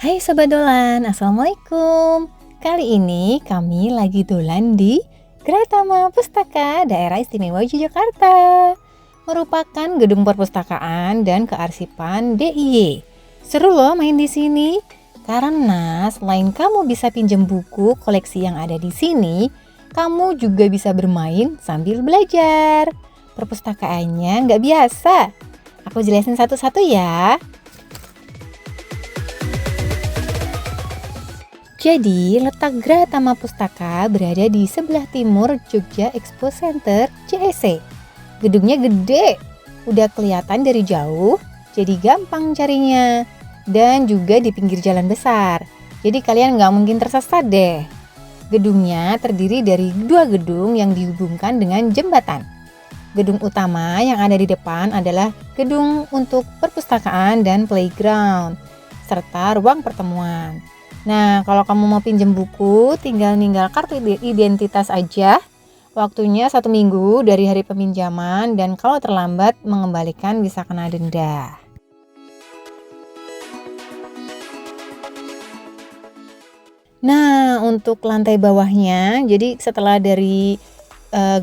Hai Sobat Dolan, Assalamualaikum. Kali ini kami lagi dolan di Gratama Pustaka Daerah Istimewa Yogyakarta. Merupakan gedung perpustakaan dan kearsipan DIY. Seru loh main di sini. Karena selain kamu bisa pinjam buku koleksi yang ada di sini, kamu juga bisa bermain sambil belajar. Perpustakaannya nggak biasa. Aku jelasin satu-satu ya. Jadi, letak Gratama Pustaka berada di sebelah timur Jogja Expo Center JEC. Gedungnya gede, udah kelihatan dari jauh, jadi gampang carinya. Dan juga di pinggir jalan besar, jadi kalian nggak mungkin tersesat deh. Gedungnya terdiri dari dua gedung yang dihubungkan dengan jembatan. Gedung utama yang ada di depan adalah gedung untuk perpustakaan dan playground, serta ruang pertemuan. Nah, kalau kamu mau pinjam buku, tinggal kartu identitas aja. Waktunya 1 minggu dari hari peminjaman, dan kalau terlambat mengembalikan bisa kena denda. Nah, untuk lantai bawahnya, jadi setelah dari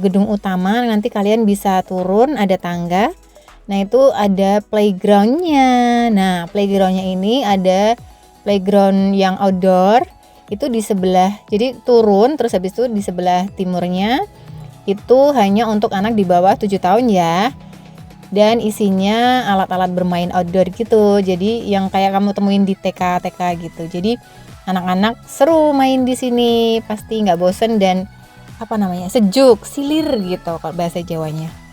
gedung utama nanti kalian bisa turun, ada tangga. Nah, itu ada playgroundnya. Nah, playgroundnya ini ada playground yang outdoor, itu di sebelah, jadi turun terus habis itu di sebelah timurnya itu hanya untuk anak di bawah 7 tahun ya. Dan isinya alat-alat bermain outdoor gitu. Jadi yang kayak kamu temuin di TK gitu. Jadi anak-anak seru main di sini, pasti nggak bosen dan sejuk, silir gitu kalau bahasa Jawanya.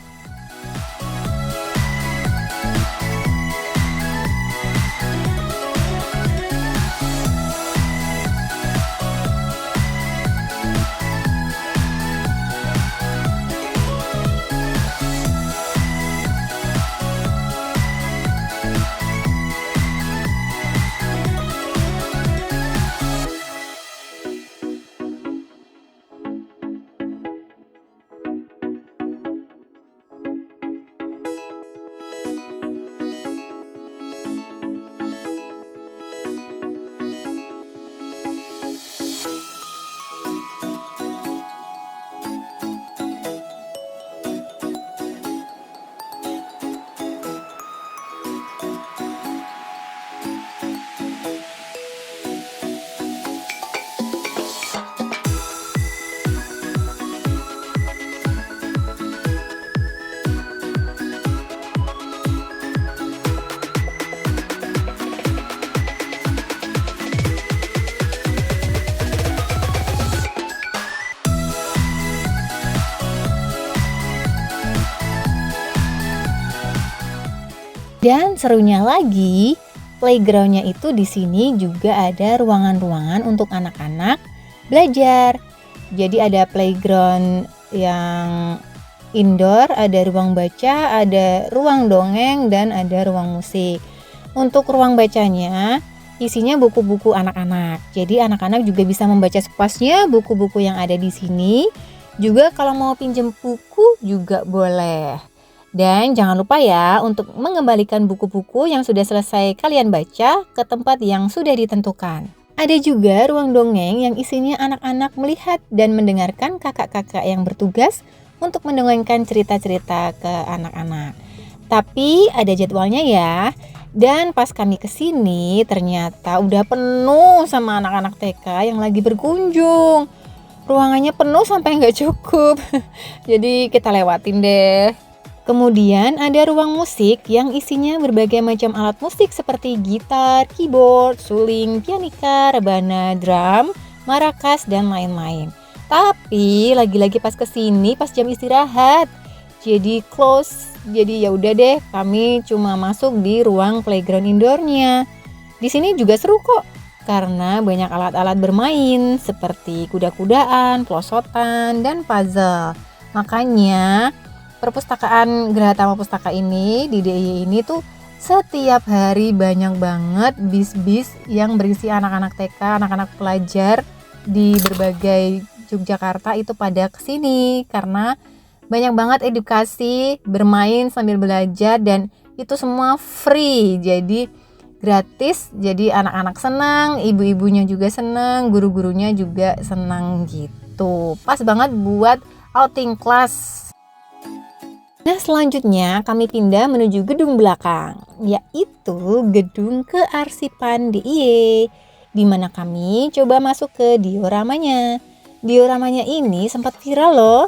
Dan serunya lagi, playgroundnya itu di sini juga ada ruangan-ruangan untuk anak-anak belajar. Jadi ada playground yang indoor, ada ruang baca, ada ruang dongeng, dan ada ruang musik. Untuk ruang bacanya, isinya buku-buku anak-anak. Jadi anak-anak juga bisa membaca sepuasnya buku-buku yang ada di sini. Juga kalau mau pinjam buku juga boleh. Dan jangan lupa ya untuk mengembalikan buku-buku yang sudah selesai kalian baca ke tempat yang sudah ditentukan. Ada juga ruang dongeng yang isinya anak-anak melihat dan mendengarkan kakak-kakak yang bertugas untuk mendongengkan cerita-cerita ke anak-anak. Tapi ada jadwalnya ya. Dan pas kami kesini ternyata udah penuh sama anak-anak TK yang lagi berkunjung. Ruangannya penuh sampai nggak cukup. Jadi kita lewatin deh. Kemudian ada ruang musik yang isinya berbagai macam alat musik seperti gitar, keyboard, suling, pianika, rebana, drum, marakas, dan lain-lain. Tapi lagi-lagi pas kesini pas jam istirahat, jadi close. Jadi ya udah deh, kami cuma masuk di ruang playground indoornya. Di sini juga seru kok, karena banyak alat-alat bermain seperti kuda-kudaan, pelosotan, dan puzzle. Makanya perpustakaan Gratama Pustaka ini di DIY ini tuh setiap hari banyak banget bis-bis yang berisi anak-anak TK, anak-anak pelajar di berbagai Yogyakarta itu pada kesini karena banyak banget edukasi, bermain sambil belajar, dan itu semua free. Jadi gratis, jadi anak-anak senang, ibu-ibunya juga senang, guru-gurunya juga senang gitu. Pas banget buat outing kelas. Nah, selanjutnya kami pindah menuju gedung belakang, yaitu gedung kearsipan DIY, di mana kami coba masuk ke dioramanya. Dioramanya ini sempat viral loh,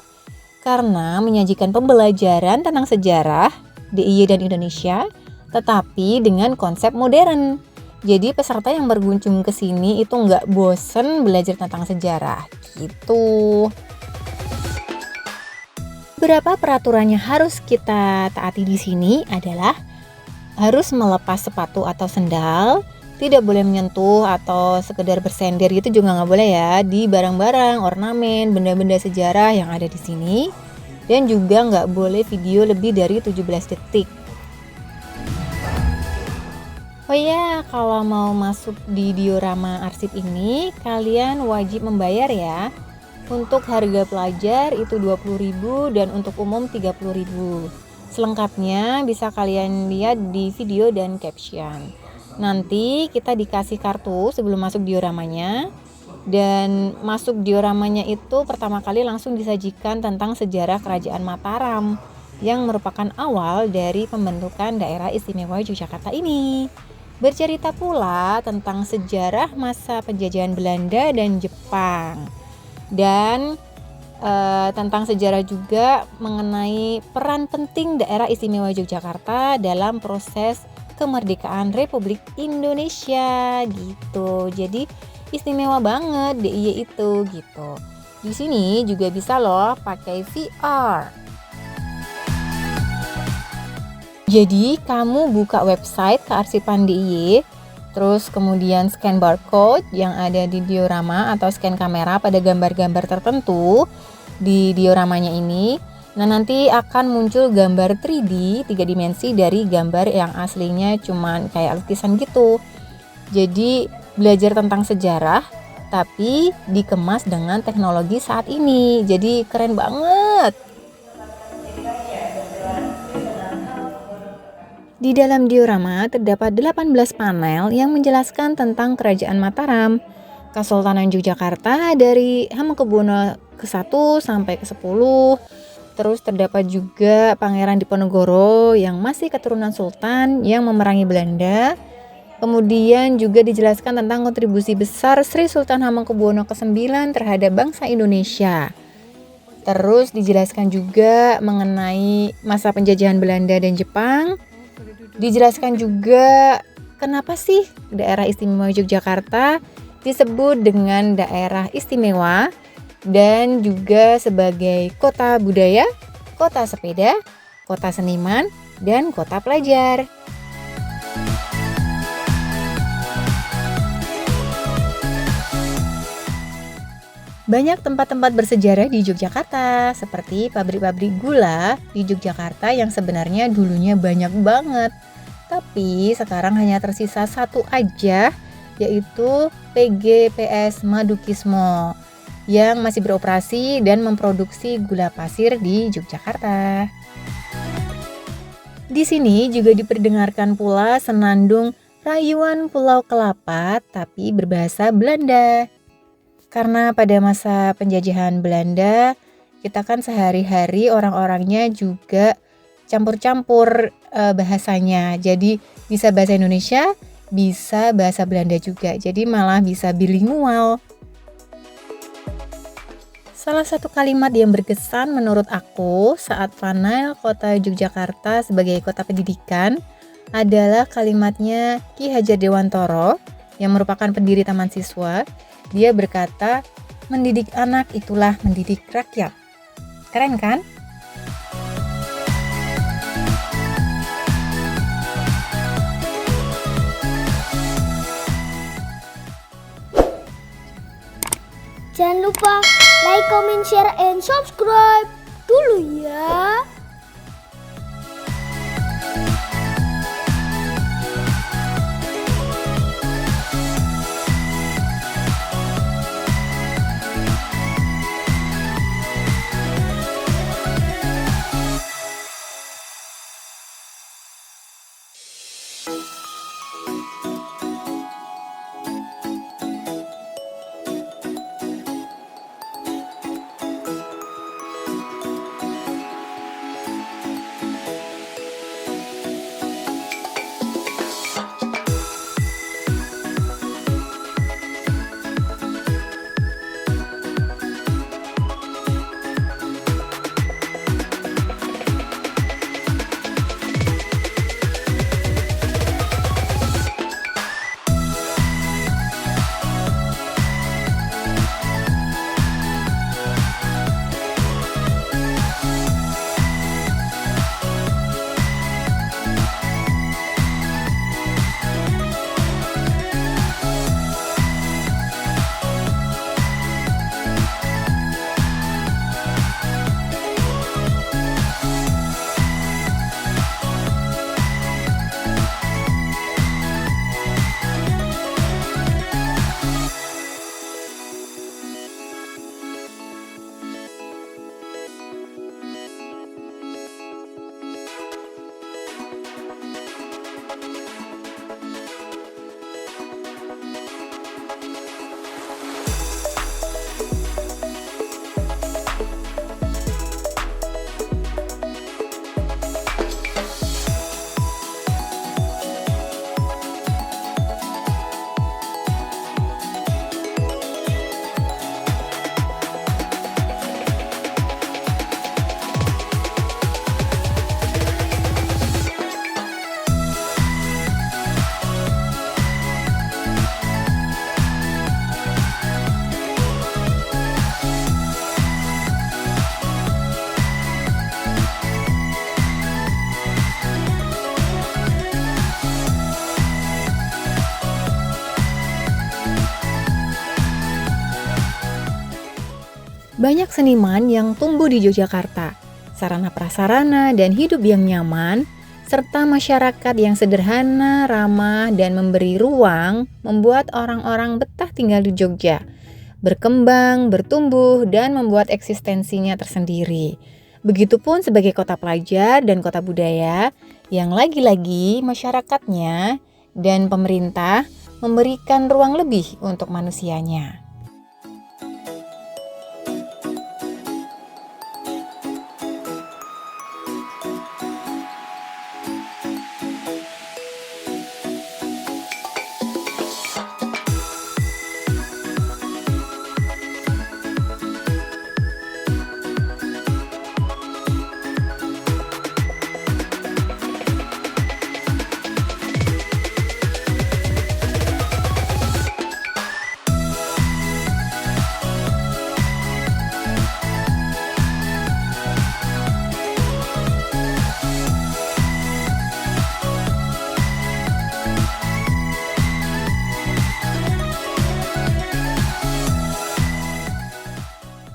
karena menyajikan pembelajaran tentang sejarah DIY dan Indonesia, tetapi dengan konsep modern. Jadi peserta yang berkunjung ke sini itu nggak bosen belajar tentang sejarah gitu. Beberapa peraturannya harus kita taati di sini adalah harus melepas sepatu atau sendal, tidak boleh menyentuh atau sekedar bersender gitu juga nggak boleh ya di barang-barang, ornamen, benda-benda sejarah yang ada di sini. Dan juga nggak boleh video lebih dari 17 detik. Oh ya, kalau mau masuk di diorama arsip ini, kalian wajib membayar ya. Untuk harga pelajar itu 20.000 dan untuk umum 30.000. Selengkapnya bisa kalian lihat di video dan caption. Nanti kita dikasih kartu sebelum masuk dioramanya. Dan masuk dioramanya itu pertama kali langsung disajikan tentang sejarah Kerajaan Mataram yang merupakan awal dari pembentukan daerah istimewa Yogyakarta ini. Bercerita pula tentang sejarah masa penjajahan Belanda dan Jepang. Dan tentang sejarah juga mengenai peran penting daerah istimewa Yogyakarta dalam proses kemerdekaan Republik Indonesia gitu. Jadi istimewa banget DIY itu gitu. Di sini juga bisa loh pakai VR. Jadi kamu buka website kearsipan DIY, terus kemudian scan barcode yang ada di diorama atau scan kamera pada gambar-gambar tertentu di dioramanya ini. Nah, nanti akan muncul gambar 3D 3 dimensi dari gambar yang aslinya cuman kayak lukisan gitu. Jadi belajar tentang sejarah tapi dikemas dengan teknologi saat ini. Jadi keren banget. Di dalam diorama terdapat 18 panel yang menjelaskan tentang Kerajaan Mataram, Kesultanan Yogyakarta dari Hamengkubuwono ke-1 sampai ke-10. Terus terdapat juga Pangeran Diponegoro yang masih keturunan sultan yang memerangi Belanda. Kemudian juga dijelaskan tentang kontribusi besar Sri Sultan Hamengkubuwono ke-9 terhadap bangsa Indonesia. Terus dijelaskan juga mengenai masa penjajahan Belanda dan Jepang. Dijelaskan juga kenapa sih daerah istimewa Yogyakarta disebut dengan daerah istimewa dan juga sebagai kota budaya, kota sepeda, kota seniman, dan kota pelajar. Banyak tempat-tempat bersejarah di Yogyakarta, seperti pabrik-pabrik gula di Yogyakarta yang sebenarnya dulunya banyak banget. Tapi sekarang hanya tersisa satu aja, yaitu PGPS Madukismo yang masih beroperasi dan memproduksi gula pasir di Yogyakarta. Di sini juga diperdengarkan pula senandung Rayuan Pulau Kelapa tapi berbahasa Belanda. Karena pada masa penjajahan Belanda, kita kan sehari-hari orang-orangnya juga campur-campur bahasanya. Jadi bisa bahasa Indonesia, bisa bahasa Belanda juga. Jadi malah bisa bilingual. Salah satu kalimat yang berkesan menurut aku saat panel kota Yogyakarta sebagai kota pendidikan adalah kalimatnya Ki Hajar Dewantoro yang merupakan pendiri Taman Siswa. Dia berkata, mendidik anak itulah mendidik rakyat. Keren kan? Jangan lupa like, comment, share, and subscribe dulu ya. Banyak seniman yang tumbuh di Yogyakarta, sarana prasarana dan hidup yang nyaman, serta masyarakat yang sederhana, ramah, dan memberi ruang membuat orang-orang betah tinggal di Jogja, berkembang, bertumbuh, dan membuat eksistensinya tersendiri. Begitupun sebagai kota pelajar dan kota budaya yang lagi-lagi masyarakatnya dan pemerintah memberikan ruang lebih untuk manusianya.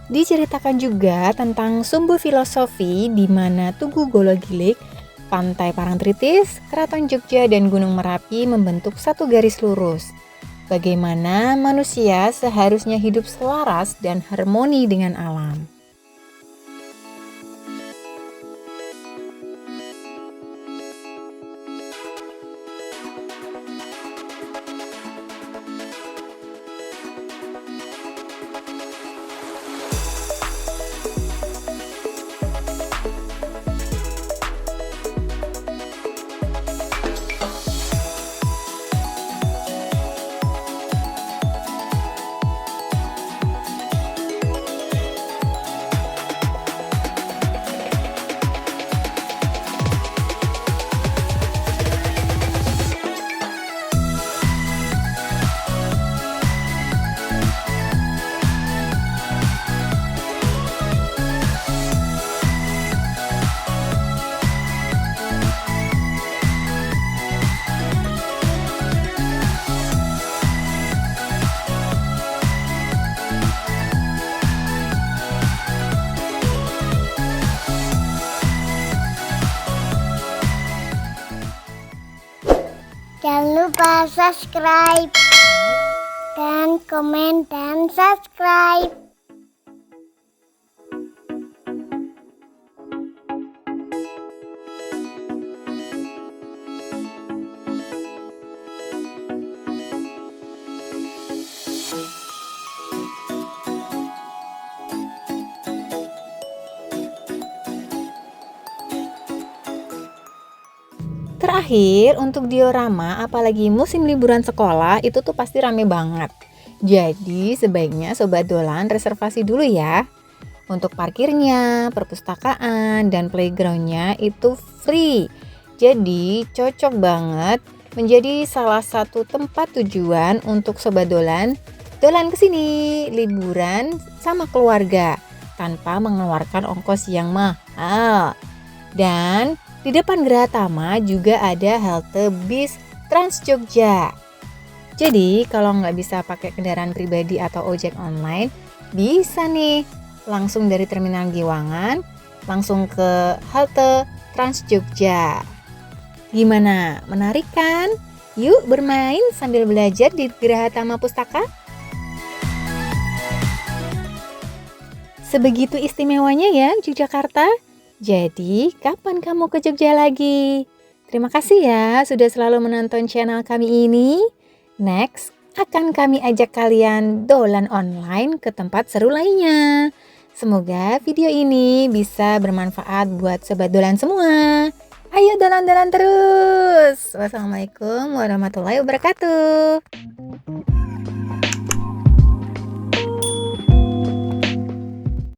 Diceritakan juga tentang sumbu filosofi di mana Tugu Gologilik, Pantai Parangtritis, Keraton Jogja, dan Gunung Merapi membentuk satu garis lurus. Bagaimana manusia seharusnya hidup selaras dan harmoni dengan alam. Jangan lupa subscribe dan komen dan subscribe. Terakhir, untuk diorama, apalagi musim liburan sekolah, itu tuh pasti rame banget. Jadi, sebaiknya Sobat Dolan reservasi dulu ya. Untuk parkirnya, perpustakaan, dan playgroundnya itu free. Jadi, cocok banget menjadi salah satu tempat tujuan untuk Sobat Dolan kesini, liburan sama keluarga, tanpa mengeluarkan ongkos yang mahal. Dan di depan Gerahatama juga ada halte bis Trans Jogja. Jadi kalau nggak bisa pakai kendaraan pribadi atau ojek online, bisa nih langsung dari Terminal Giwangan langsung ke halte Trans Jogja. Gimana? Menarik kan? Yuk bermain sambil belajar di Gerahatama Pustaka. Sebegitu istimewanya ya Yogyakarta. Jadi, kapan kamu ke Jogja lagi? Terima kasih ya sudah selalu menonton channel kami ini. Next, akan kami ajak kalian dolan online ke tempat seru lainnya. Semoga video ini bisa bermanfaat buat Sobat Dolan semua. Ayo dolan-dolan terus. Wassalamualaikum warahmatullahi wabarakatuh.